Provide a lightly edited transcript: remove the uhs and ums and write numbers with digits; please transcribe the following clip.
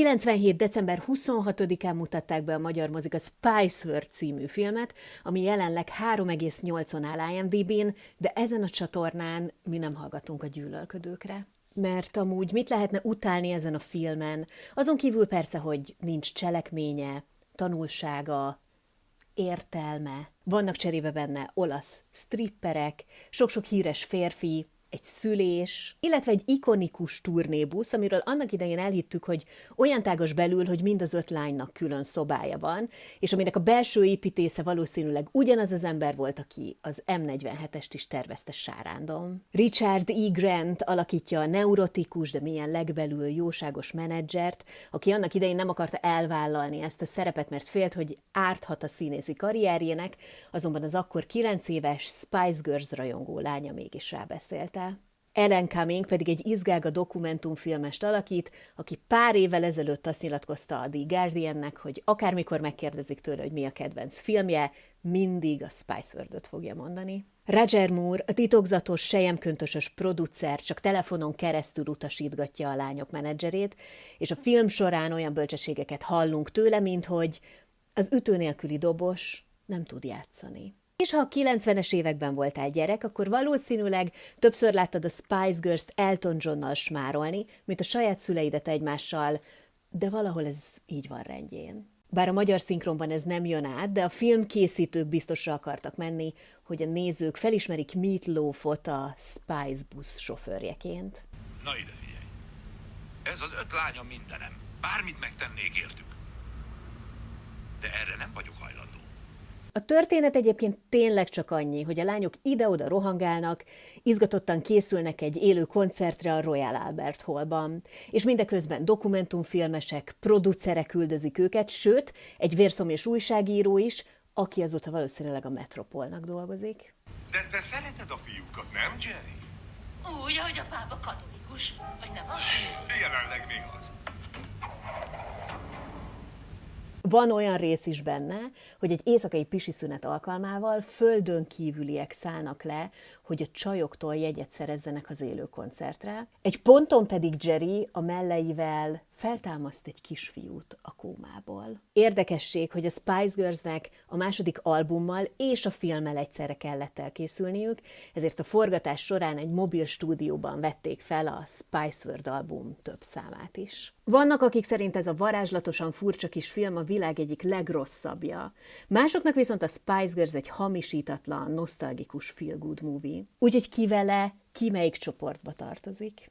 97. december 26-án mutatták be a magyar mozik a Spice World című filmet, ami jelenleg 3,8-on áll IMDb-n, de ezen a csatornán mi nem hallgatunk a gyűlölködőkre. Mert amúgy mit lehetne utálni ezen a filmen? Azon kívül persze, hogy nincs cselekménye, tanulsága, értelme. Vannak cserébe benne olasz stripperek, sok-sok híres férfi, egy szülés, illetve egy ikonikus turnébusz, amiről annak idején elhittük, hogy olyan tágas belül, hogy mind az 5 lánynak külön szobája van, és aminek a belső építésze valószínűleg ugyanaz az ember volt, aki az M47-est is tervezte Sárándon. Richard E. Grant alakítja a neurotikus, de milyen legbelül jóságos menedzsert, aki annak idején nem akarta elvállalni ezt a szerepet, mert félt, hogy árthat a színészi karrierjének, azonban az akkor 9 éves Spice Girls rajongó lánya mégis rábeszélte. Ellen Cumming pedig egy izgága dokumentumfilmest alakít, aki pár évvel ezelőtt azt nyilatkozta a The Guardiannek, hogy akármikor megkérdezik tőle, hogy mi a kedvenc filmje, mindig a Spice World-öt fogja mondani. Roger Moore, a titokzatos, selyemköntösös producer csak telefonon keresztül utasítgatja a lányok menedzserét, és a film során olyan bölcsességeket hallunk tőle, mint hogy az ütő nélküli dobos nem tud játszani. És ha a 90-es években voltál gyerek, akkor valószínűleg többször láttad a Spice Girls-t Elton Johnnal smárolni, mint a saját szüleidet egymással, de valahol ez így van rendjén. Bár a magyar szinkronban ez nem jön át, de a filmkészítők biztosra akartak menni, hogy a nézők felismerik Meat Loafot a Spice busz sofőrjeként. Na ide figyelj! Ez az 5 lánya mindenem. Bármit megtennék értük. De erre nem vagyok hajlandó. A történet egyébként tényleg csak annyi, hogy a lányok ide-oda rohangálnak, izgatottan készülnek egy élő koncertre a Royal Albert Hallban, és mindeközben dokumentumfilmesek, producerek üldözik őket, sőt, egy vérszomjas újságíró is, aki azóta valószínűleg a Metropolnak dolgozik. De te szereted a fiúkat, nem, Jerry? Úgy, ahogy a pápa katolikus, vagy nem az? Jelenleg még az. Van olyan rész is benne, hogy egy éjszakai pisisiszünet alkalmával földön kívüliek szállnak le, hogy a csajoktól jegyet szerezzenek az élő koncertre. Egy ponton pedig Jerry a melleivel feltámaszt egy kisfiút a kómából. Érdekesség, hogy a Spice Girlsnek a második albummal és a filmmel egyszerre kellett elkészülniük, ezért a forgatás során egy mobil stúdióban vették fel a Spice World album több számát is. Vannak, akik szerint ez a varázslatosan furcsa kis film a világ egyik legrosszabbja. Másoknak viszont a Spice Girls egy hamisítatlan, nosztalgikus feel-good movie. Úgyhogy ki vele, ki melyik csoportba tartozik.